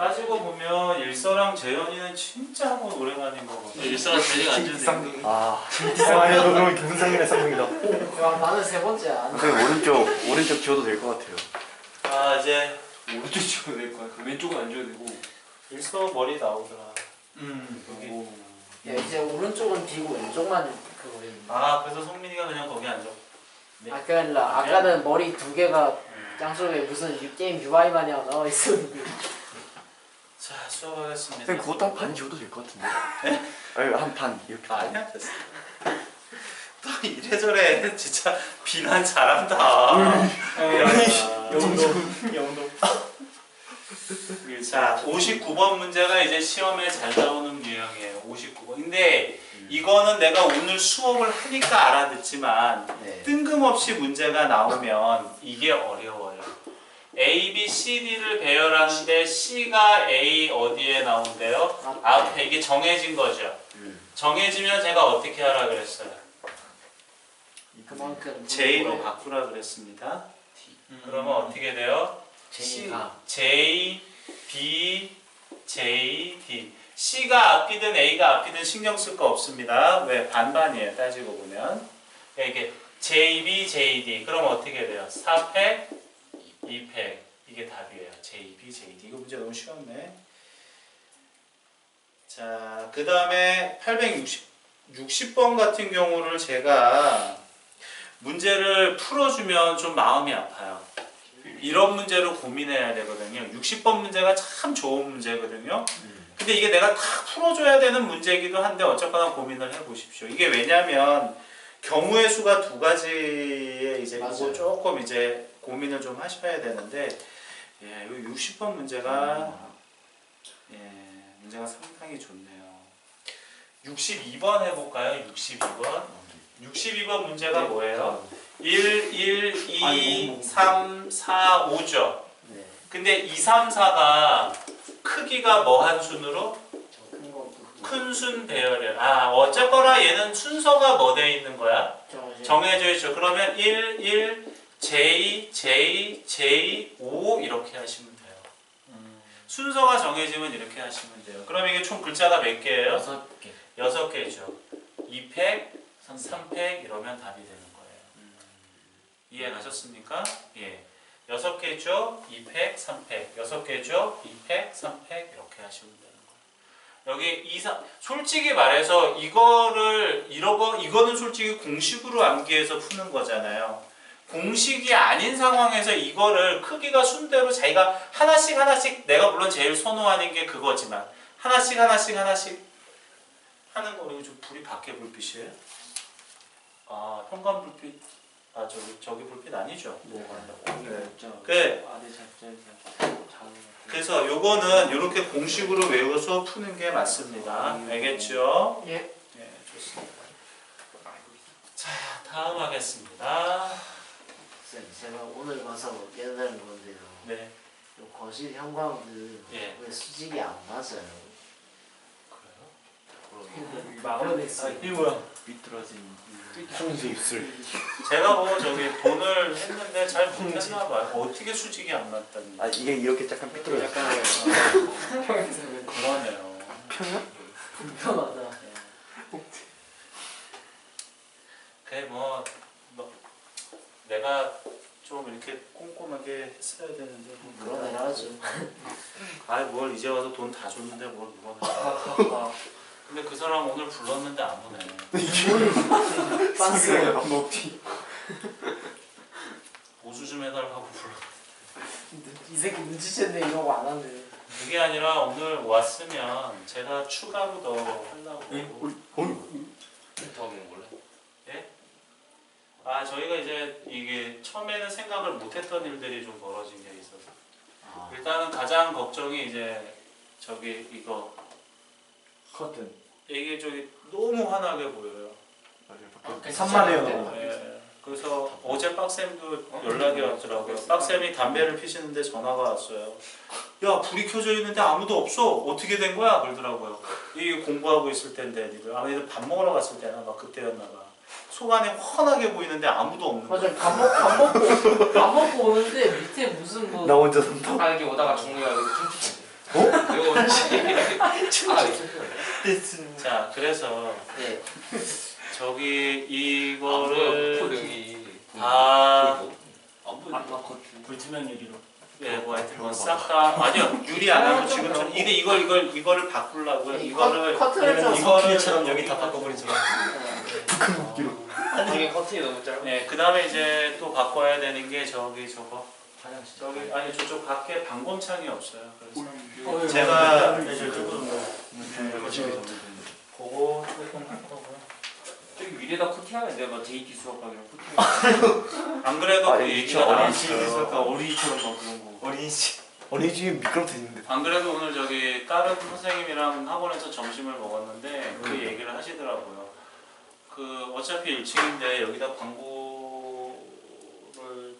따지고 보면 일서랑 재현이는 진짜 한번 오랜만인 거 같아. 일서랑 재현이가 안 주는데. 이상해요. 그러면 경상인의 쌍둥이다. 야, 나는 세 번째 안. 그럼 오른쪽 지워도 될 것 같아요. 아 이제 오른쪽 줘도 될 거야. 그 왼쪽은 안 줘도 되고. 일서 머리 나오더라. 여기. 야, 이제 오른쪽은 뒤고 왼쪽만 그거 있네. 아 그래서 성민이가 그냥 거기 앉아. 네. 아, 그게 아니라 아까는 머리 두 개가 양쪽에 무슨 게임 UI 마냥 나와 있었는데. 자 수업하겠습니다. 선생님 그것도 한 반 지워도 될 것 같은데. 네? 아니 한 판 이렇게. 아니야 됐어. 또 이래저래 진짜 비난 잘한다. 영도. 자 59번 문제가 이제 시험에 잘 나오는 유형이에요. 59번. 근데 이거는 내가 오늘 수업을 하니까 알아듣지만 네. 뜬금없이 문제가 나오면 이게 어려워요. A, B, C, D를 배열하는데 C가 A 어디에 나온대요? 앞에 이게 정해진 거죠. 정해지면 제가 어떻게 하라 그랬어요? 그만큼 J로 바꾸라 그랬습니다. 그러면 어떻게 돼요? J가 J, B, J, D. C가 앞이든 A가 앞이든 신경 쓸 거 없습니다. 왜? 반반이에요. 따지고 보면. 이게 J, B, J, D. 그럼 어떻게 돼요? 4팩, 2팩. 이게 답이에요. J, B, J, D. 이거 문제 너무 쉬웠네. 자, 그 다음에 860번 같은 경우를 제가 문제를 풀어주면 좀 마음이 아파요. 이런 문제를 고민해야 되거든요. 60번 문제가 참 좋은 문제거든요. 근데 이게 내가 다 풀어줘야 되는 문제이기도 한데 어쨌거나 고민을 해보십시오. 이게 왜냐면 경우의 수가 두 가지에 이제 이거 조금 이제 고민을 좀 하셔야 되는데 예, 이 60번 문제가 예, 문제가 상당히 좋네요. 62번 해볼까요? 62번. 62번 문제가 뭐예요? 1, 1, 2, 3, 4, 5죠. 네. 근데 2, 3, 4가 크기가 뭐한 순으로? 큰 순 배열이야. 아, 어쨌거나 얘는 순서가 뭐 돼 있는 거야? 정해져 있죠. 그러면 1, 1, J, J, J, 5 이렇게 하시면 돼요. 순서가 정해지면 이렇게 하시면 돼요. 그럼 이게 총 글자가 몇 개예요? 6개. 6개죠. 2팩, 3팩 이러면 답이 되는 거예요. 이해 가셨습니까? 예. 6개죠? 2팩, 3팩. 6개죠? 2팩, 3팩 이렇게 하시면 되는 거예요. 여기 2, 3 솔직히 말해서 이거는 솔직히 공식으로 암기해서 푸는 거잖아요. 공식이 아닌 상황에서 이거를 크기가 순대로 자기가 하나씩 내가 물론 제일 선호하는 게 그거지만 하나씩 하는 거. 이거 좀 불이 밖에 불빛이에요? 아 현관 불빛. 아 저기 불빛 아니죠? 네. 그래서 요거는 이렇게 공식으로 외워서 푸는 게 맞습니다. 알겠죠? 예. 네, 좋습니다. 자, 다음 하겠습니다. 쌤, 제가 오늘 와서 깨달은 건데요. 네. 요 거실 형광등 예. 왜 수직이 안 맞아요? 그래요? 막으려 했어요. 이게 뭐야? 삐뚤어진 순수 입술. 제가 뭐 저기 돈을 했는데 잘 못했나 봐요. 어떻게 수직이 안 맞다니. 아 이게 이렇게 약간 삐뚤어져. 약간 그러네요. 불편하다. 그게 뭐 내가 좀 이렇게 꼼꼼하게 했어야 되는데 그러네 하죠. 뭘 이제 와서 돈 다 줬는데 뭘 누가 근데 그 사람 오늘 불렀는데 안 오네. 빤스. 안 먹지. 보수 좀 해달라고 불러. 이 새끼 눈치챘네 이러고 안 하네. 그게 아니라 오늘 왔으면 제가 추가로 더 하려고. 더 먹는 걸래? 예? 아 저희가 이제 이게 처음에는 생각을 못했던 일들이 좀 벌어진 게 있어서 일단은 가장 걱정이 이제 저기 이거 커튼. 이게 저기 너무 환하게 보여요. 산만해요. 예. 그래서 어제 빡쌤도 연락이 왔더라고요. 빡쌤이 담배를 피시는데 전화가 왔어요. 야 불이 켜져 있는데 아무도 없어. 어떻게 된 거야? 그러더라고요. 이게 공부하고 있을 텐데 니들 아무래도 밥 먹으러 갔을 때나 막 그때였나 봐. 속안이 환하게 보이는데 아무도 없는 거야. 맞아 밥 먹고 오는데 밑에 무슨 뭐 나 혼자 산다. 아 여기 오다가 종류가 여기 퉁퉁. 내가 언제? 자, 그래서 네. 저기 안 보여 이거를 여기. 다 안 보여. 불투명 유리로. 네, 뭐 하여튼 뭐싹다 아니요 유리 안 하고 지금처럼 이거를 바꾸려고요. 이거를 커튼을 좀 성필이처럼 여기 다 바꿔버리죠. 되게 커튼이 너무 짧아. 네, 그다음에 이제 또 바꿔야 되는 게 저기 저거 저기 아니 저쪽 밖에 방범창이 없어요. 그래서 제가 그거 조금 할 거고요. 저기 위에다 코팅하면 돼요. 막 JT 수업하기랑 코팅. 안 그래도 그 얘기가 나왔어요. 어린이처럼 막 그런 거. 어린이집에 미끄럼져 있는데. 안 그래도 오늘 저기 다른 선생님이랑 학원에서 점심을 먹었는데 그 얘기를 하시더라고요. 그 어차피 1층인데 여기다 광고를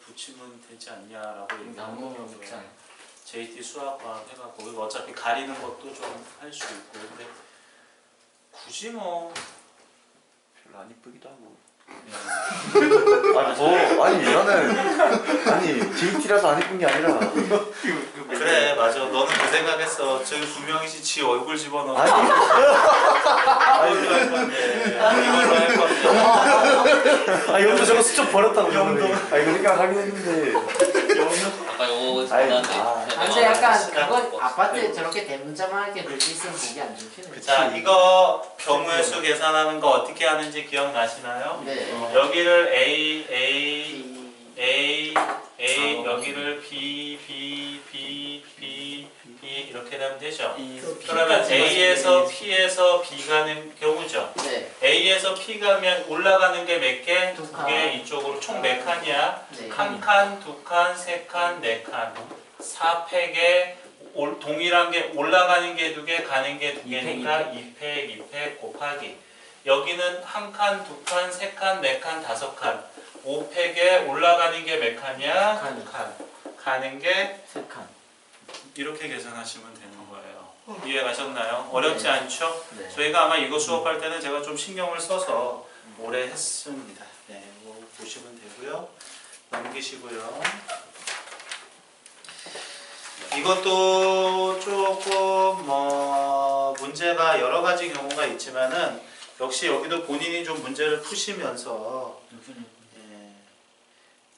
붙이면 되지 않냐라고 얘기하더라고요. JT 수학과학 해갖고 그리고 어차피 가리는 것도 좀 할 수 있고 근데 굳이 뭐 별로 안 이쁘기도 하고. 네. 아니 나는 JT라서 안 이쁜 게 아니라. 그래 맞아 너는 그 생각했어. 저기 분명히 지 얼굴 집어넣어. 아니. 이걸로 할 건데 이걸로 할 건데. 아 여기서 저거 수첩 버렸다고 저번에. 아 이거 생각하긴 했는데. 아까 요거 아니, 장난데. 근데 약간 그건 아파트에 저렇게 대문자만하게 글씨 있으면 보기 안 좋긴 해. 자 이거 경우의 수 계산하는 거 어떻게 하는지 기억나시나요? 네. 여기를 A 여기를 B 이렇게 되면 되죠. 그러면 A에서 P에서 B 가는 경우죠. 네. A에서 P 가면 올라가는 게 몇 개? 두 두 개 이쪽으로 총 몇 칸이야? 네. 한 칸, 두 칸, 세 칸, 네 칸. 4팩에 동일한 게 올라가는 게 두 개, 가는 게 두 개니까 2팩 곱하기. 여기는 한 칸, 두 칸, 세 칸, 네 칸, 다섯 칸. 5팩에 올라가는 게 몇 칸이야? 칸. 칸. 가는 게 세 칸. 이렇게 계산하시면 되는 거예요. 이해 가셨나요? 어렵지 네. 않죠? 네. 저희가 아마 이거 수업할 때는 제가 좀 신경을 써서 오래 했습니다. 네, 이거 보시면 되고요. 넘기시고요. 이것도 조금 뭐 문제가 여러 가지 경우가 있지만은 역시 여기도 본인이 좀 문제를 푸시면서 예,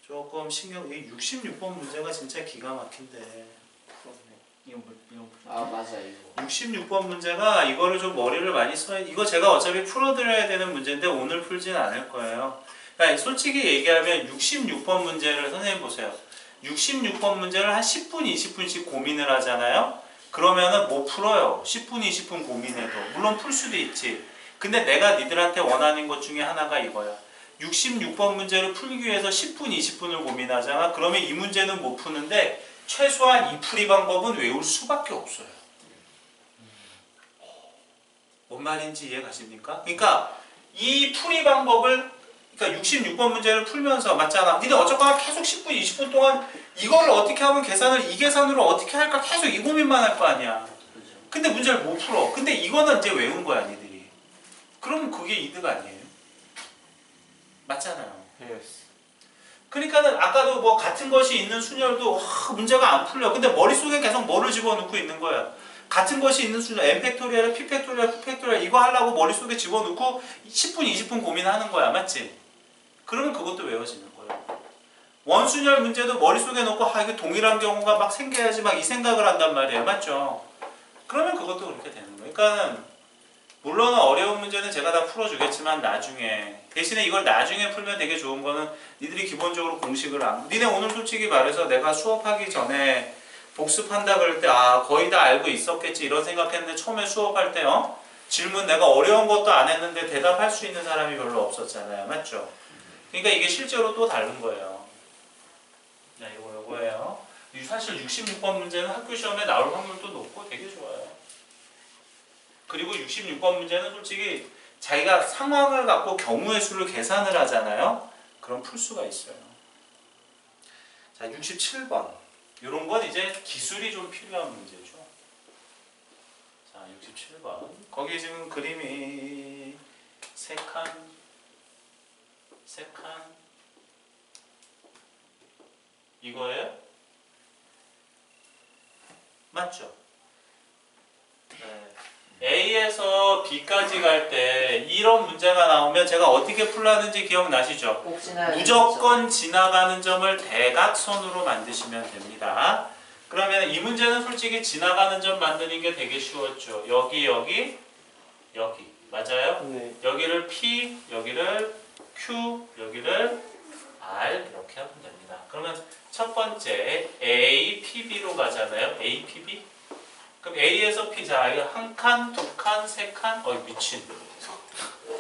조금 신경 이 66번 문제가 진짜 기가 막힌데 아 맞아 이거. 66번 문제가 이거를 좀 머리를 많이 써야 이거 제가 어차피 풀어드려야 되는 문제인데 오늘 풀지는 않을 거예요. 그러니까 솔직히 얘기하면 66번 문제를 선생님 보세요. 66번 문제를 한 10분, 20분씩 고민을 하잖아요. 그러면은 못 풀어요. 10분, 20분 고민해도. 물론 풀 수도 있지. 근데 내가 니들한테 원하는 것 중에 하나가 이거야. 66번 문제를 풀기 위해서 10분, 20분을 고민하잖아. 그러면 이 문제는 못 푸는데 최소한 이 풀이 방법은 외울 수밖에 없어요. 뭔 말인지 이해 가십니까? 그러니까 이 풀이 방법을 그러니까 66번 문제를 풀면서 맞잖아. 니네 어쨌거나 계속 10분, 20분 동안 이거를 어떻게 하면 이 계산으로 어떻게 할까 계속 이 고민만 할 거 아니야. 근데 문제를 못 풀어. 근데 이거는 이제 외운 거야, 니들이. 그러면 그게 이득 아니에요? 맞잖아요. 그러니까는 아까도 뭐 같은 것이 있는 순열도 문제가 안 풀려. 근데 머릿속에 계속 뭐를 집어넣고 있는 거야. 같은 것이 있는 순열, n 팩토리얼, p 팩토리얼, q 팩토리얼 이거 하려고 머릿속에 집어넣고 10분, 20분 고민하는 거야. 맞지? 그러면 그것도 외워지는 거예요. 원순열 문제도 머릿속에 넣고 이게 동일한 경우가 막 생겨야지 막 이 생각을 한단 말이에요. 맞죠? 그러면 그것도 그렇게 되는 거예요. 그러니까는 물론 어려운 문제는 제가 다 풀어주겠지만 나중에 대신에 이걸 나중에 풀면 되게 좋은 거는 니들이 기본적으로 공식을 니네 오늘 솔직히 말해서 내가 수업하기 전에 복습한다 그럴 때 거의 다 알고 있었겠지 이런 생각했는데 처음에 수업할 때 질문 내가 어려운 것도 안 했는데 대답할 수 있는 사람이 별로 없었잖아요. 맞죠? 그러니까 이게 실제로 또 다른 거예요. 네, 요거예요. 사실 66번 문제는 학교 시험에 나올 확률도 높고 되게 좋아요. 그리고 66번 문제는 솔직히 자기가 상황을 갖고 경우의 수를 계산을 하잖아요. 그럼 풀 수가 있어요. 자, 67번. 이런 건 이제 기술이 좀 필요한 문제죠. 자, 67번. 거기 지금 그림이 세 칸 이거예요? 맞죠? 네. A에서 B까지 갈 때 이런 문제가 나오면 제가 어떻게 풀라는지 기억나시죠? 꼭 지나야 무조건 지나가는 점을 대각선으로 만드시면 됩니다. 그러면 이 문제는 솔직히 지나가는 점 만드는 게 되게 쉬웠죠. 여기 맞아요? 네. 여기를 P, 여기를 Q, 여기를 R 이렇게 하면 됩니다. 그러면 첫 번째 A, PB로 가잖아요. A, PB. 그럼 A에서 P, 자 이거 한 칸, 두 칸, 세 칸. 미친.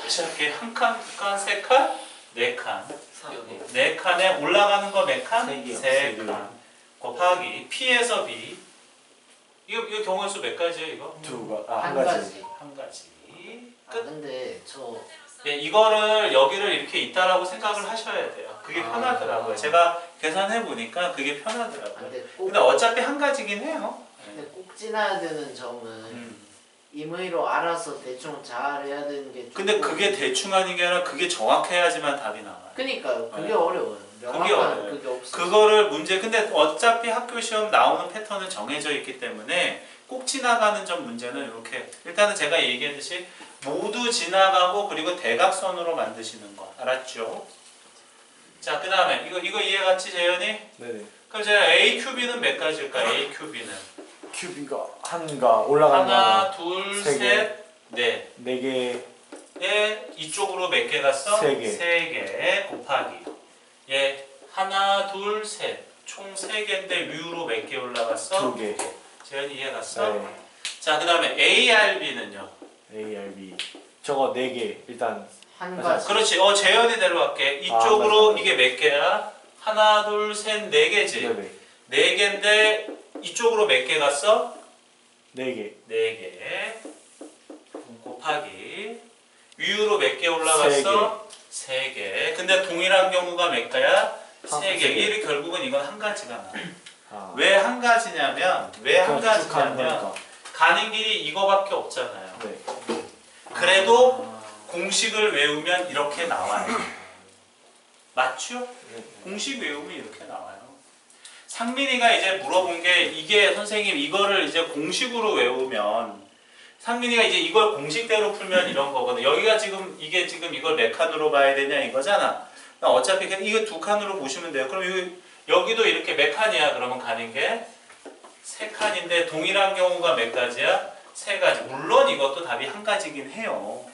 다시 할게. 한 칸, 두 칸, 세 칸, 네 칸. 네 칸에 올라가는 거 몇 칸? 세 개요. 세 칸. 곱하기 P에서 B. 이거 경우의 수 몇 가지예요, 이거? 한 한 가지. 가지. 한 가지. 아 끝. 근데 저 네, 이거를 여기를 이렇게 있다라고 생각을 하셔야 돼요. 그게 편하더라고요. 제가 계산해 보니까 그게 편하더라고요. 근데 꼭 근데 어차피 한 가지긴 해요. 근데 꼭 지나야 되는 점은 임의로 알아서 대충 잘해야 되는 게 근데 조금- 그게 대충 하는 게 아니라 그게 정확해야지만 답이 나와요. 그니까요. 그게 네. 어려워요. 그게 명확한 어려워요. 그게 없어요. 그거를 문제 근데 어차피 학교 시험 나오는 패턴은 정해져 있기 때문에 꼭 지나가는 점 문제는 이렇게 일단은 제가 얘기했듯이 모두 지나가고 그리고 대각선으로 만드시는 거 알았죠? 자, 그 다음에 이거 이해갔지 재현이? 네네. 그럼 제가 A 큐비는 몇 가지일까? A 큐비는 큐비가 한가 올라가는 하나, 거 둘, 세 개. 셋, 넷. 네 개. 이쪽으로 몇 개 갔어? 세 개. 세 개 곱하기. 하나, 둘, 셋. 총 세 개인데 위로 몇 개 올라갔어? 두 개. 재현이 이해갔어? 네. 자, 그 다음에 ARB는요? ARB. 저거 네 개. 일단 한 맞아. 가지. 그렇지. 재현이대로 할게. 이쪽으로 맞아. 이게 몇 개야? 하나, 둘, 셋, 네 개지? 네네. 네 개인데 이쪽으로 몇 개 갔어? 네 개. 네 개. 곱하기. 위로 몇 개 올라갔어? 세 개. 근데 동일한 경우가 몇 개야? 세 개. 세 개. 이게 결국은 이건 한 가지가 나와. 아. 왜 한 가지냐면 그냥 쭉 가는 거니까. 가는 길이 이거밖에 없잖아요. 네. 그래도 공식을 외우면 이렇게 나와요. 맞죠? 공식 외우면 이렇게 나와요. 상민이가 이제 물어본 게 이게 선생님 이거를 이제 공식으로 외우면 상민이가 이제 이걸 공식대로 풀면 이런 거거든. 여기가 지금 이게 지금 이걸 몇 칸으로 봐야 되냐 이거잖아. 어차피 그냥 이거 두 칸으로 보시면 돼요. 그럼 여기도 이렇게 몇 칸이야? 그러면 가는 게 세 칸인데 동일한 경우가 몇 가지야? 세 가지. 물론 이것도 답이 한 가지긴 해요.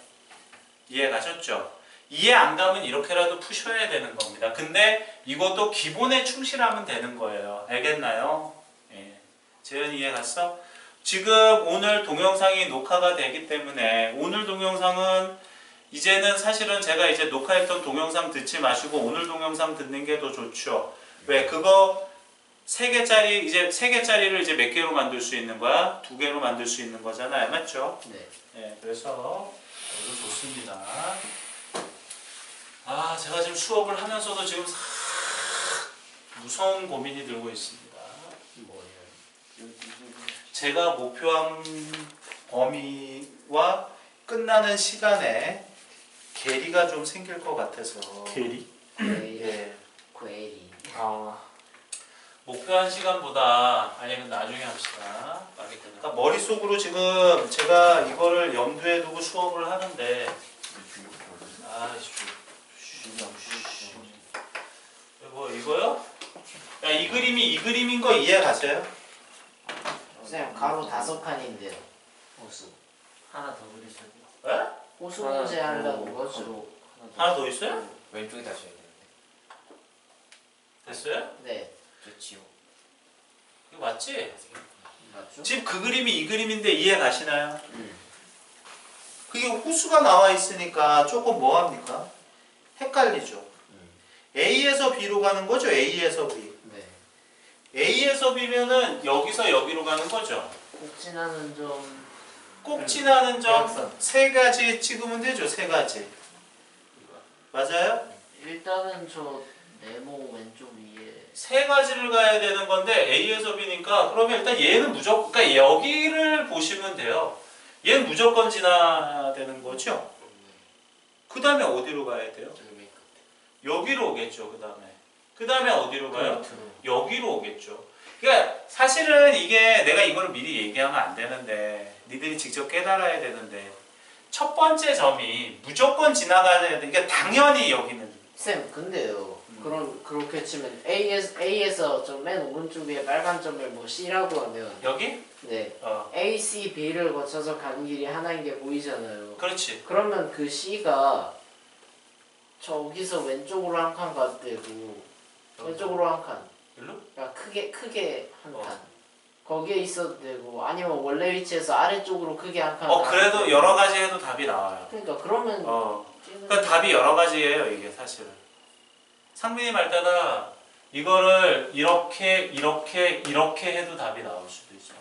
이해 가셨죠? 이해 안 가면 이렇게라도 푸셔야 되는 겁니다. 근데 이것도 기본에 충실하면 되는 거예요. 알겠나요? 예. 재현이 이해 갔어? 지금 오늘 동영상이 녹화가 되기 때문에 오늘 동영상은 이제는 사실은 제가 이제 녹화했던 동영상 듣지 마시고 오늘 동영상 듣는 게 더 좋죠. 왜? 그거 세 개짜리 이제 세 개짜리를 이제 몇 개로 만들 수 있는 거야? 두 개로 만들 수 있는 거잖아요. 맞죠? 네. 네, 그래서 이거 좋습니다. 제가 지금 수업을 하면서도 지금 무서운 고민이 들고 있습니다. 뭐예요? 제가 목표한 범위와 끝나는 시간에 괴리가 좀 생길 것 같아서. 캐리? 예. 괴리. 아. 목표한 시간보다 아니면 나중에 합시다. 빨리 끝나. 그러니까 머릿속으로 지금 제가 이거를 염두에 두고 수업을 하는데 이거요? 야, 이 그림인 거 이해 가세요? 선생님 가로 5칸인데요. 호수 하나 더 그리셔야 돼요. 에? 호수 문제 하려고 거꾸로. 하나 더 있어요? 왼쪽에 다셔야 되는데. 됐어요? 네. 좋지요. 이거 맞지? 맞죠? 지금 그 그림이 이 그림인데 이해 가시나요? 그게 호수가 나와 있으니까 조금 뭐합니까? 헷갈리죠. A에서 B로 가는 거죠. A에서 B. 네. A에서 B면은 여기서 여기로 가는 거죠. 꼭 지나는 점. 꼭 지나는 점 대각선. 세 가지 찍으면 되죠. 세 가지. 맞아요? 일단은 저 네모 왼쪽 위에. 세 가지를 가야 되는 건데 A에서 B니까 그러면 일단 얘는 무조건 그러니까 여기를 보시면 돼요. 얘는 무조건 지나야 되는 거죠. 그 다음에 어디로 가야 돼요? 여기로 오겠죠. 그 다음에 어디로 가요? 여기로 오겠죠. 그러니까 사실은 이게 내가 이걸 미리 얘기하면 안 되는데 니들이 직접 깨달아야 되는데 첫 번째 점이 무조건 지나가야 되는데 그러니까 당연히 여기는 쌤 근데요. 그렇게 치면 A에서 저 맨 오른쪽에 빨간 점을 뭐 C라고 하면 여기? 네 어 A, C, B를 거쳐서 가는 길이 하나인 게 보이잖아요. 그렇지. 그러면 그 C가 저기서 왼쪽으로 한 칸 가도 되고 왼쪽으로 한 칸. 일로? 그러니까 크게 한 어. 칸. 거기에 있어도 되고 아니면 원래 위치에서 아래쪽으로 크게 한 칸. 그래도 가도 여러 되고. 가지 해도 답이 나와요. 그러니까 그러면 그러니까 답이 여러 가지예요 이게 사실은. 상민이 말 따라 이거를 이렇게 해도 답이 나올 수도 있어.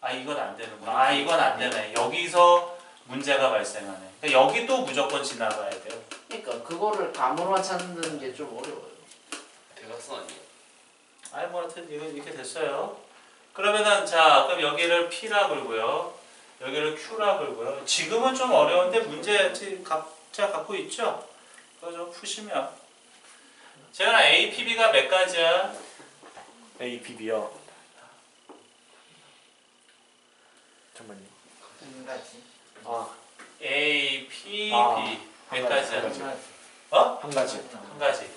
아 이건 안 되는구나. 아 이건 안 되네. 여기서 문제가 발생하네. 그러니까 여기 또 무조건 지나가야 돼요. 그러니까 그거를 감으로만 찾는 게 좀 어려워요. 대각선 아니에요? 아이 뭐 하여튼 이렇게 됐어요. 그러면은 자 그럼 여기를 P라 그러고요. 여기를 Q라 그러고요. 지금은 좀 어려운데 문제 각자 갖고 있죠? 그거 좀 푸시면. 재현아 APB가 몇 가지야? APB요. 잠깐만요. 한 가지. 아, APB 몇 한 가지야? 가지. 어? 한 가지. 한 가지.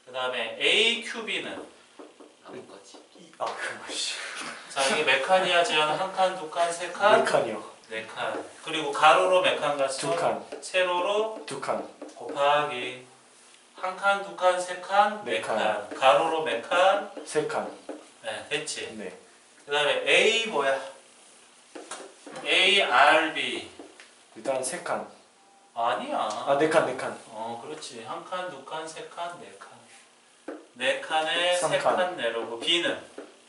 그 다음에 AQB는? 나뭇가지. 아, 그거 씨. 자 이게 몇 칸이야 재현아? 한 칸, 두 칸, 세 칸? 네 칸이요. 네 칸. 그리고 가로로 몇 칸 갔어? 두 칸. 세로로 두 칸. 곱하기 한 칸, 두 칸, 세 칸, 네 네 칸. 칸. 가로로 몇 칸? 세 칸. 네, 됐지. 네. 그 다음에 A 뭐야? ARB 일단 세 칸. 아니야. 아, 네 칸, 네 칸. 그렇지. 한 칸, 두 칸, 세 칸, 네 칸. 네 칸에 삼 세 칸. 칸 내려오고 B는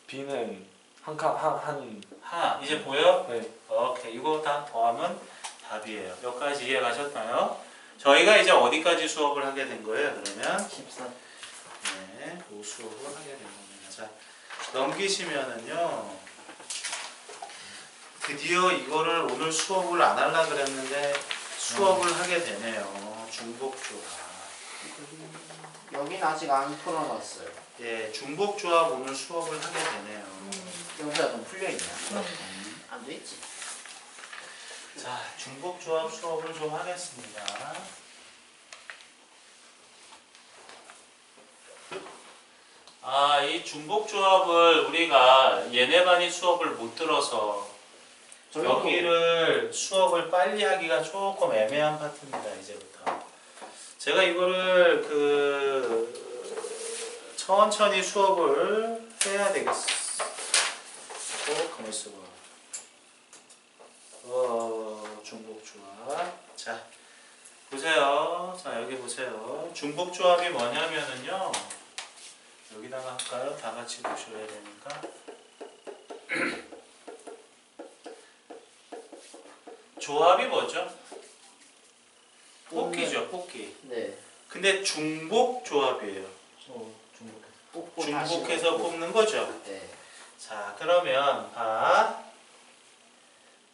B는 한 칸, 한. 하나. 이제 보여? 네. 오케이. 이거 다 더하면 답이에요. 여기까지 이해 가셨나요? 저희가 이제 어디까지 수업을 하게 된 거예요? 그러면 14. 네, 그 수업을 하게 된 겁니다. 자, 넘기시면은요. 드디어 이거를 오늘 수업을 안 하려고 그랬는데 수업을 하게 되네요. 중복조합. 여긴 아직 안 풀어놨어요. 예, 중복조합 오늘 수업을 하게 되네요. 여기가 좀 풀려있냐? 안 돼있지. 자, 중복조합 수업을 좀 하겠습니다. 이 중복조합을 우리가 얘네 반이 수업을 못 들어서 여기를 수업을 빨리 하기가 조금 애매한 파트입니다. 이제부터 제가 이거를 천천히 수업을 해야 되겠어. 가만 있어봐. 중복조합. 자 보세요. 자 여기 보세요. 중복조합이 뭐냐면은요. 여기다가 할까요? 다 같이 보셔야 되니까. 조합이 뭐죠? 뽑기죠, 뽑기. 네. 근데 중복 조합이에요. 중복해서 뽑는 거죠. 네. 자, 그러면 봐.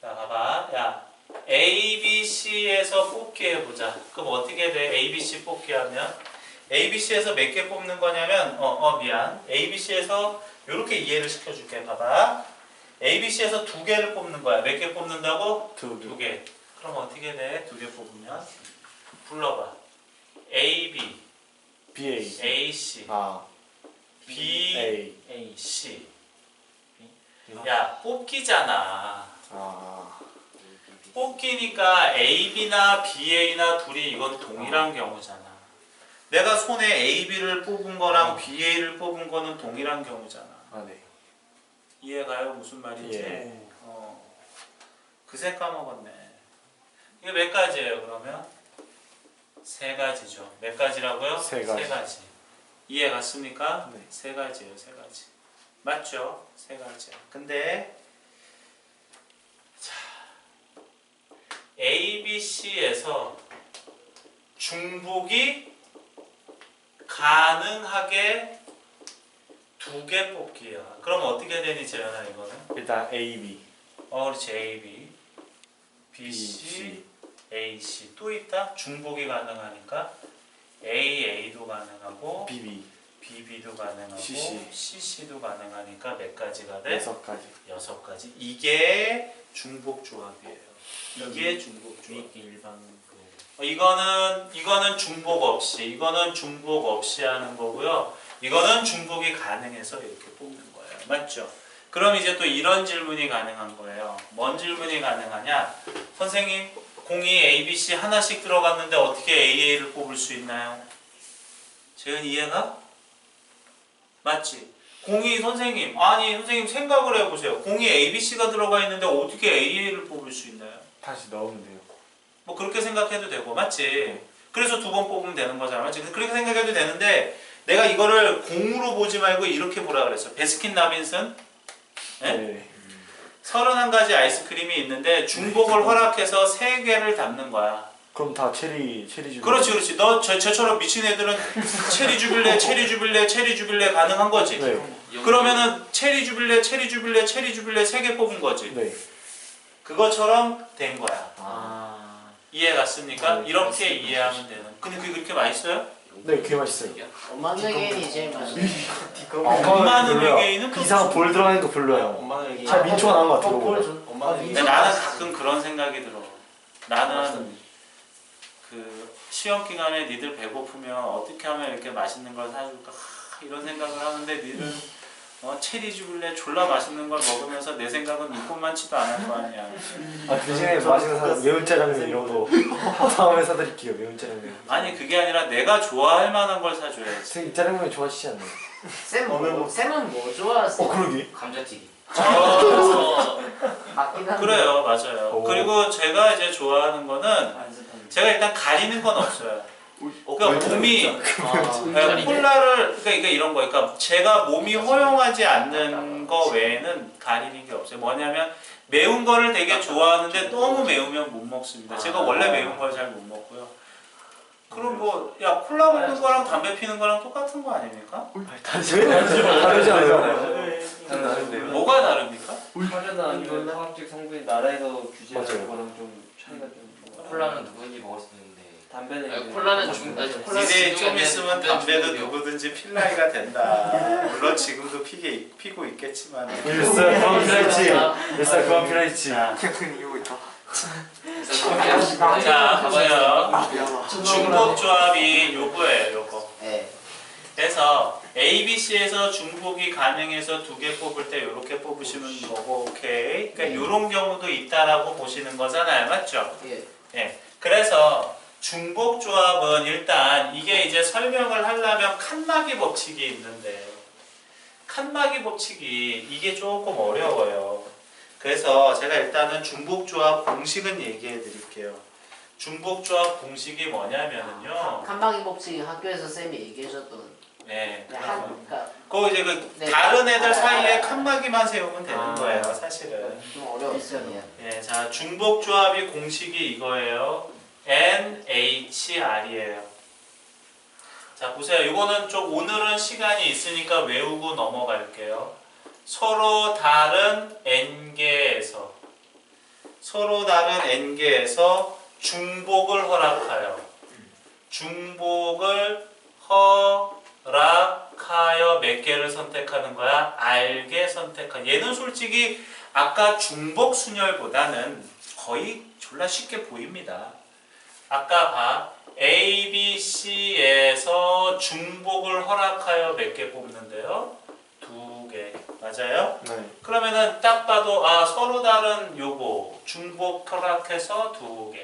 자, 봐봐. 야, A, B, C에서 뽑기 해보자. 그럼 어떻게 돼? A, B, C 뽑기 하면 A, B, C에서 몇 개 뽑는 거냐면 미안. A, B, C에서 이렇게 이해를 시켜줄게. 봐봐. A, B, C에서 두 개를 뽑는 거야. 몇 개 뽑는다고? 두 개. 그럼 어떻게 돼? 두 개 뽑으면 불러봐. A, B, BA. A, C, 아, B, A. A, C. 야, 뽑기잖아. 아, 뽑기니까 AB나 BA나 둘이 이건 동일한 경우잖아. 내가 손에 AB를 뽑은 거랑 BA를 뽑은 거는 동일한 경우잖아. 아, 네. 이해가요? 무슨 말인지? 예. 그새 까먹었네. 이게 몇 가지예요, 그러면? 세 가지죠. 몇 가지라고요? 세 가지. 세 가지. 이해 갔습니까? 네. 세 가지예요, 세 가지. 맞죠? 세 가지야. 근데 자, A, B, C에서 중복이 가능하게 두 개 뽑기야. 그럼 어떻게 되니, 재현아, 이거는? 일단 AB. 그렇지. A, B, B, C, A, C. 또 있다? 중복이 가능하니까 A, A도 가능하고 BB. BB도 가능하고 CC. CC도 가능하니까 몇 가지가 돼? 6가지. 6가지. 이게 중복 조합이에요. 이게 중복 조합. 이게 일반 이거는 중복 없이, 이거는 중복 없이 하는 거고요. 이거는 중복이 가능해서 이렇게 뽑는 거예요. 맞죠? 그럼 이제 또 이런 질문이 가능한 거예요. 뭔 질문이 가능하냐? 선생님, 공이 A, B, C 하나씩 들어갔는데 어떻게 AA를 뽑을 수 있나요? 재은 이해가? 맞지? 공이 선생님, 아니 선생님 생각을 해보세요. 공이 A, B, C가 들어가 있는데 어떻게 AA를 뽑을 수 있나요? 다시 넣으면 돼요. 뭐 그렇게 생각해도 되고, 맞지? 그래서 2번 뽑으면 되는 거잖아, 맞지? 그렇게 생각해도 되는데 내가 이거를 공으로 보지 말고 이렇게 보라 그랬어. 베스킨 라빈슨 네? 31가지 아이스크림이 있는데 중복을 허락해서 3개를 담는 거야. 그럼 다 체리 주빌레. 그렇지. 너 쟤처럼 미친 애들은 체리 주빌레, 체리 주빌레, 체리 주빌레 가능한 거지. 네. 그러면은 체리 주빌레, 체리 주빌레, 체리 주빌레 3개 뽑은 거지. 네. 그것처럼 된 거야. 아 이해 갔습니까? 네, 이렇게 이해하면 되는. 근데 그게 그렇게 맛있어요? 네, 그게 맛있어요. 엄마는 게임이 제일 맛있어. 엄마는 별로야. 외계인은 그 이상한 볼 들어가는 거 별로예요. 엄마는 여기 잘 민초가 나온 것 같아. 볼 그거보다. 준. 엄마는 근데 나는 가끔 그런 생각이 들어. 나는 그 시험 기간에 니들 배고프면 어떻게 하면 이렇게 맛있는 걸 사줄까 이런 생각을 하는데 니들 체리 주빌레 졸라 맛있는 걸 먹으면서 내 생각은 눈꼽만치도 않을 거 아니야. 대신에 맛있는 사람 매운 짜장면 이런 거 다음에 사드릴게요. 매운 짜장면. 아니 그게 아니라 내가 좋아할 만한 걸 사줘야지. 선생님 짜장면 좋아하시지 않나요? 쌤은 뭐 좋아하세요? 그러게. 감자튀김 맞긴 한데. 그래요, 맞아요. 오. 그리고 제가 이제 좋아하는 거는 제가 일단 가리는 건 없어요. 그러니까 몸이 콜라를 그러니까 이런 거, 그러니까 제가 몸이 허용하지 않는 거 외에는 가리는 게 없어요. 뭐냐면 매운 거를 되게 좋아하는데 너무 매우면 못 먹습니다. 제가 원래 매운 걸 잘 못 먹고요. 그럼 뭐 야 콜라 먹는 거랑 담배 피는 거랑 똑같은 거 아닙니까? 다르지 않아요? 다른데요? 뭐가 다릅니까? 콜라나 아니면 화학적 성분이 나라에서 규제하는 맞아요. 거랑 좀 차이가 좀 콜라는 누구든지 먹을 수 있는데 담배는 아니, 이제 콜라는 이제 좀 있으면 담배도 누구든지 필 나이가 된다. 물론 지금도 피고 있겠지만. 일살 그만 필요했지. 일살 그만 필요했지. 자, 자 자 보세요. 중복 조합이 요거예요, 요거. 네. 그래서 A, B, C에서 중복이 가능해서 2개 뽑을 때 이렇게 뽑으시면 거고, 오케이. 그러니까 이런 경우도 있다라고 보시는 거잖아요, 맞죠? 예. 예. 그래서 중복 조합은 일단 이게 이제 설명을 하려면 칸막이 법칙이 있는데 칸막이 법칙이 이게 조금 어려워요. 그래서 제가 일단은 중복 조합 공식은 얘기해 드릴게요. 중복 조합 공식이 뭐냐면은요. 칸막이 법칙이 학교에서 쌤이 얘기해줬던. 네. 그러니까 그 이제 그 네. 다른 애들 사이에 칸막이만 세우면 되는 거예요, 사실은. 좀 어려웠어요. 예, 자 중복 조합이 공식이 이거예요. NHR이에요. 자 보세요. 이거는 좀 오늘은 시간이 있으니까 외우고 넘어갈게요. 서로 다른 n개에서 중복을 허락하여 몇 개를 선택하는 거야? R개 선택한. 얘는 솔직히 아까 중복 순열보다는 거의 졸라 쉽게 보입니다. 아까 봐. A, B, C에서 중복을 허락하여 몇 개 뽑는데요? 2개. 맞아요? 네. 그러면은 딱 봐도 서로 다른 요거 중복 허락해서 2개.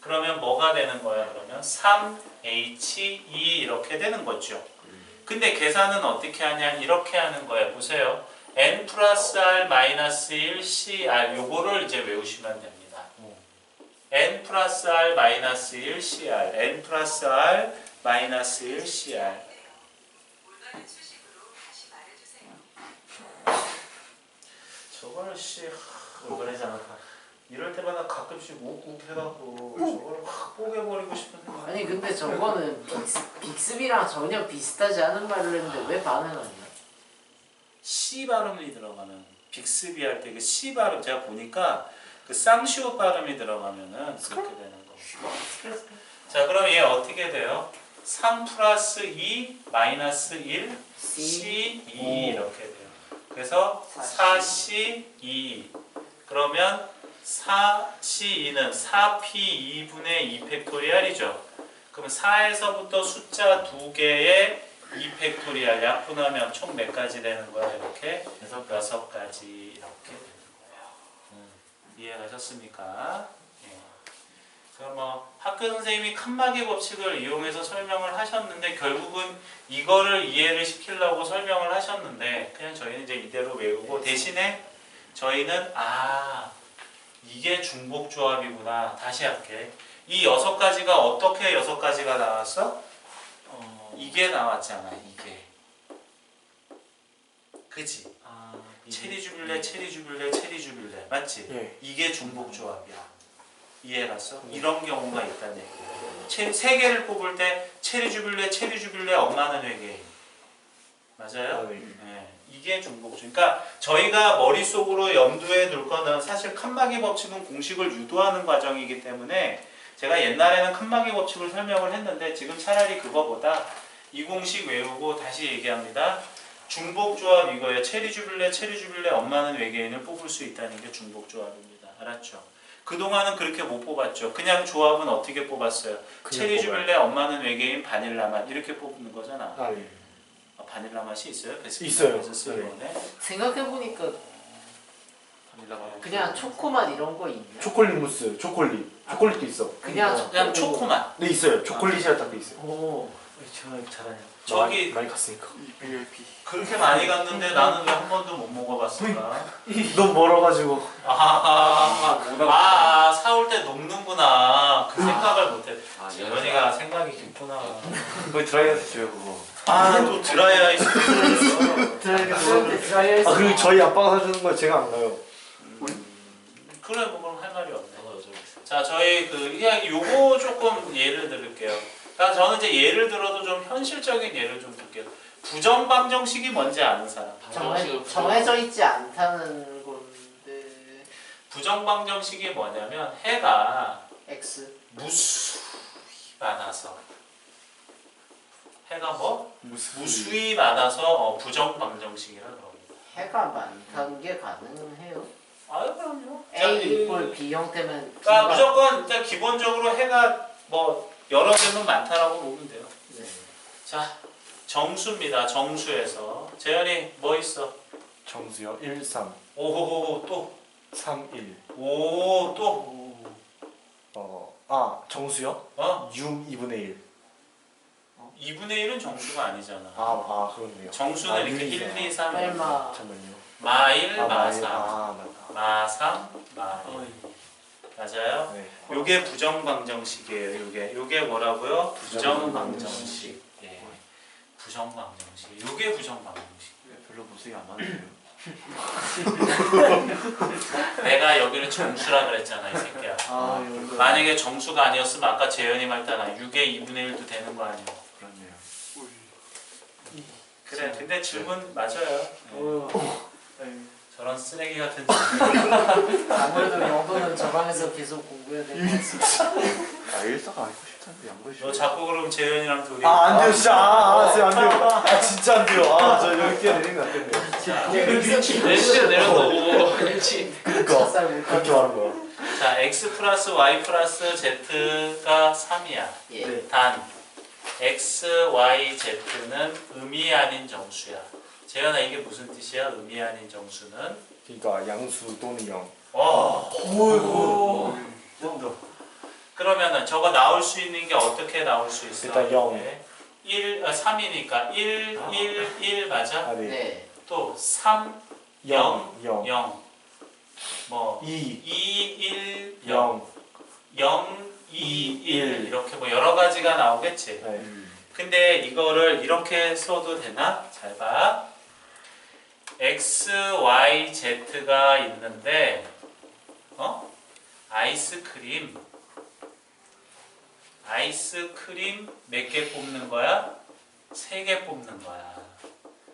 그러면 뭐가 되는 거야? 그러면 3H2 이렇게 되는 거죠. 근데 계산은 어떻게 하냐? 이렇게 하는 거예요. 보세요. N 플러스 R 마이너스 1 CR 요거를 이제 외우시면 됩니다. N 플러스 R 마이너스 1 CR N 플러스 R 마이너스 1 CR 저거를 그러잖아. 이럴 때마다 가끔씩 욱욱 해갖고 저거를 확 뽀개버리고 싶은 생각. 아니 근데 저거는 빅스비랑 전혀 비슷하지 않은 말을 했는데 왜 반응하냐? C 발음이 들어가는 빅스비 할 때 그 C 발음 제가 보니까 그 쌍시옷 발음이 들어가면은 그렇게 되는 거. 자 그럼 얘 어떻게 돼요? 3 플러스 2 마이너스 1 C C2 이렇게 돼요. 그래서 4C2 그러면 4C2는 4P2분의 2 팩토리얼이죠. 그럼 4에서부터 숫자 2개의 2 팩토리얼 약분하면 총 몇 가지 되는 거야? 이렇게 6가지 이렇게 되는 거예요. 이해가셨습니까? 예. 그럼 뭐 학교 선생님이 칸막이 법칙을 이용해서 설명을 하셨는데 결국은 이거를 이해를 시키려고 설명을 하셨는데 그냥 저희는 이제 이대로 외우고 대신에 저희는 이게 중복조합이구나. 다시 할게. 이 6가지가 어떻게 6가지가 나왔어? 이게 나왔잖아. 이게. 그치? 체리 주빌레, 체리 주빌레, 체리 주빌레. 맞지? 예. 이게 중복조합이야. 이해갔어? 이런 경우가 있다는 얘기야. 3개를 뽑을 때 체리 주빌레, 엄마는 외계인. 맞아요? 네. 네. 이게 중복조. 그러니까 저희가 머릿속으로 염두에 둘 거는 사실 칸막이 법칙은 공식을 유도하는 과정이기 때문에 제가 옛날에는 칸막이 법칙을 설명을 했는데 지금 차라리 그거보다 이 공식 외우고 다시 얘기합니다. 중복조합 이거예요. 체리 주빌레, 엄마는 외계인을 뽑을 수 있다는 게 중복조합입니다. 알았죠? 그동안은 그렇게 못 뽑았죠. 그냥 조합은 어떻게 뽑았어요? 체리 주빌레, 엄마는 외계인, 바닐라 맛 이렇게 뽑는 거잖아. 네. 바닐라 맛이 있어요? 있어요. 네. 생각해보니까 바닐라 맛. 그냥 초코맛 이런 거 있냐? 초콜릿 무스, 초콜릿도 있어. 그냥 초코맛. 네 있어요. 초콜릿이라 딱 돼 있어요. 오. 저 잘하냐. 저기 많이 갔으니까. 그렇게 많이 갔는데 나는 왜 한 번도 못 먹어봤을까? 너무 멀어가지고. 사올 때 녹는구나. 그 생각을 못해. 재현이가 생각이 깊구나. 거기 드라이어스 줘요 그거. 또 드라이 아이스. 드라이어스. 그리고 저희 아빠가 사주는 거 제가 안 가요. 그래 뭐 그럼 할 말이 없네. 자 저희 그냥 요거 조금 예를 들을게요. 그러니까 저는 이제 예를 들어도 좀 현실적인 예를 좀 들게요. 부정방정식이 뭔지 아는 사람? 정해져 있지 않다는 건데. 부정방정식이 뭐냐면 해가 X. 무수히 많아서 해가 뭐? 무슨 무수히 많아서 부정방정식이라 그럽니다. 해가 많다는 게 가능해요? 아유 그럼요. A 이꼴 B 형태면 그러니까 무조건 일단 기본적으로 해가 뭐 여러 개면 많다라고 보면 돼요. 네. 자 정수입니다. 정수에서 재현이 뭐 있어? 정수요. 1, 3, 오호호 또 3, 1. 오 또 정수요? 6, 2분의 1. 2분의 1은 정수가 아니잖아. 그렇네요. 정수는 이렇게 1, 2, 3 얼마? 잠깐만요. 마1, 마3 맞다. 마3, 마1 맞아요? 네. 요게 부정방정식이에요. 요게 뭐라고요? 부정방정식. 예. 부정방정식. 요게 부정방정식. 별로 모습이 안 맞네요. 내가 여기를 정수라 그랬잖아, 이 새끼야. 만약에 정수가 아니었으면 아까 재현이 말했잖아. 6의 2분의 1도 되는 거 아니야. 그렇네요. 그래, 근데 질문 맞아요. 저런 쓰레기 같은 아무래도 영도는 저 방에서 계속 공부해야 될 것 같습니다. 일사가 알고 싶다는데 양보해 너 자꾸 그럼 재현이랑 둘이 안 돼요 진짜 알았어요 안 돼요. 진짜 안 돼요. 저 여기 뛰어내리면 안 된대요. 내려놓고 그러니까 그렇게 말한 거야. 자, x 플러스 y 플러스 z가 3이야. 예. 네. 단 x, y, z는 의미 아닌 정수야. 재현아 이게 무슨 뜻이야? 의미 아닌 정수는? 그러니까 양수 또는 0. 오. 그러면은 저거 나올 수 있는 게 어떻게 나올 수 있어? 일단 0. 3이니까 1, 1 맞아? 네. 네. 또 3, 0, 0. 0. 뭐 2, 2, 1, 0. 0. 0, 2, 1 이렇게 뭐 여러 가지가 나오겠지. 네. 근데 이거를 이렇게 써도 되나? 잘 봐. X, Y, Z가 있는데 아이스크림 몇 개 뽑는 거야? 3개 뽑는 거야.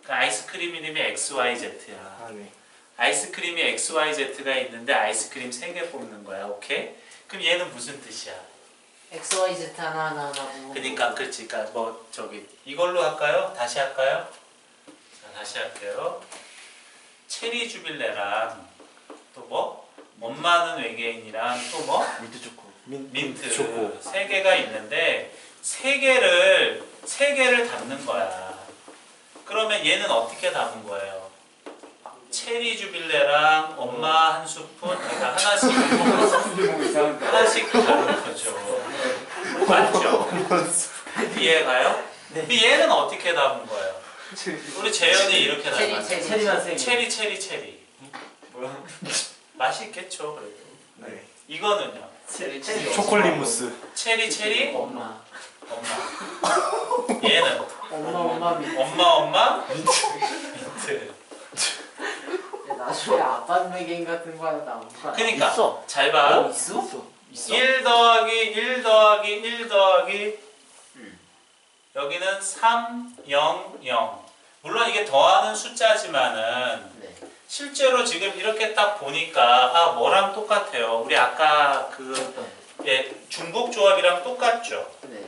그 아이스크림 이름이 X, Y, Z야. 네. 아이스크림이 X, Y, Z가 있는데 아이스크림 3개 뽑는 거야. 오케이? 그럼 얘는 무슨 뜻이야? X, Y, Z 하나 구분. 그러니까 그렇지. 그러니까 뭐 저기 이걸로 할까요? 다시 할까요? 자, 다시 할게요. 체리 주빌레랑 또 뭐? 엄마는 외계인이랑 또 뭐? 민트 초코. 민트 초코. 세 개가 있는데 세 개를 담는 거야. 그러면 얘는 어떻게 담은 거예요? 체리 주빌레랑 엄마 한 스푼, 그러니까 하나씩 하나씩 담는 거죠. 맞죠? 이해가요? 근데 얘는 어떻게 담은 거예요? 우리 재현이 이렇게 담았어. 체리만 세 개. 체리. 뭐야? 맛이 있겠죠, 그래도. 네. 이거는요. 체리 초콜릿 무스. 체리. 엄마. 얘는 엄마 미. 엄마 민트. 나중에 아빠 매개인 같은 거 하나 나올 거야. 그러니까 있어. 잘 봐. 있어? 1 더하기 여기는 3, 0, 0. 물론 이게 더하는 숫자지만은 네. 실제로 지금 이렇게 딱 보니까 뭐랑 똑같아요. 우리 아까 중복 조합이랑 똑같죠. 네.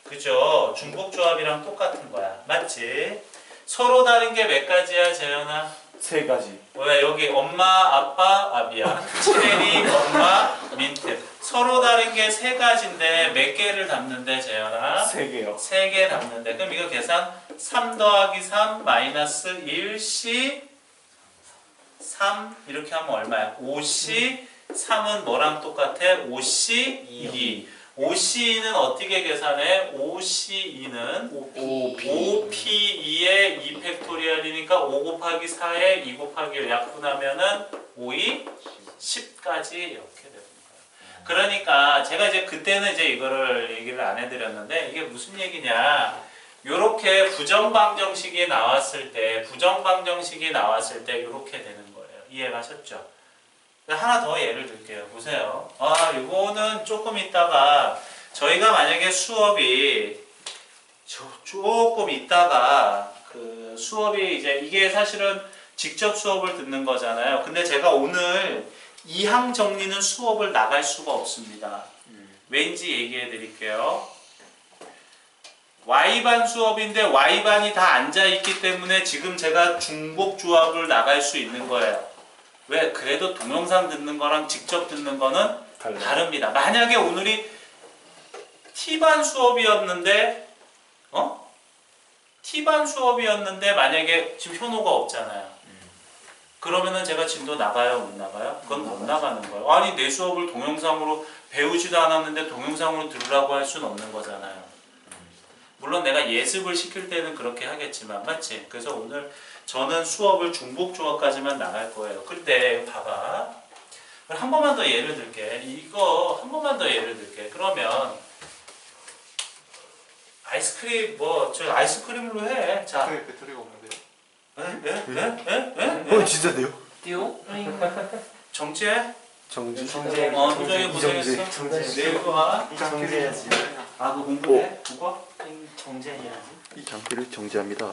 그죠? 중복 조합이랑 똑같은 거야. 맞지? 서로 다른 게 몇 가지야, 재현아? 3가지. 왜 여기 엄마, 아빠, 미안. 체리, 엄마, 민트. 서로 다른 게 3가지인데 몇 개를 담는데, 재현아? 3개요. 3개 담는데. 그럼 이거 계산 3 더하기 3 마이너스 1C 3 이렇게 하면 얼마야? 5C 3은 뭐랑 똑같아? 5C 2. 5C2는 어떻게 계산해? 5C2는 5P2의 2팩토리얼이니까 5 곱하기 4에 2 곱하기 1 약분하면은 5이 10까지 이렇게 되는 거예요. 그러니까 제가 이제 그때는 이제 이거를 얘기를 안 해드렸는데 이게 무슨 얘기냐? 요렇게 부정방정식이 나왔을 때 이렇게 되는 거예요. 이해가셨죠? 하나 더 예를 들게요. 보세요. 이거는 조금 있다가 저희가 만약에 수업이 조금 있다가 그 수업이 이제 이게 사실은 직접 수업을 듣는 거잖아요. 근데 제가 오늘 2항 정리는 수업을 나갈 수가 없습니다. 왠지 얘기해 드릴게요. Y반 수업인데 Y반이 다 앉아있기 때문에 지금 제가 중복 조합을 나갈 수 있는 거예요. 왜? 그래도 동영상 듣는 거랑 직접 듣는 거는 다릅니다. 만약에 오늘이 T반 수업이었는데 T반 수업이었는데 만약에 지금 현호가 없잖아요. 그러면은 제가 진도 나가요? 못 나가요? 그건 못 나가는 거예요. 아니 내 수업을 동영상으로 배우지도 않았는데 동영상으로 들으라고 할 수는 없는 거잖아요. 물론 내가 예습을 시킬 때는 그렇게 하겠지만 맞지? 그래서 오늘 저는 수업을 중복 조합까지만 나갈 거예요. 근데 봐봐. 한 번만 더 예를 들게. 이거 한 번만 더 예를 들게. 그러면 아이스크림 저 아이스크림으로 해. 자. 배터리가 없는데요? 진짜네요? 띠용? 정지해. 정지. 도정이 고생했어. 내일 또 와. 정지해야지. 그 공부해? 국어? 정지해야지. 이 장비를 정지합니다.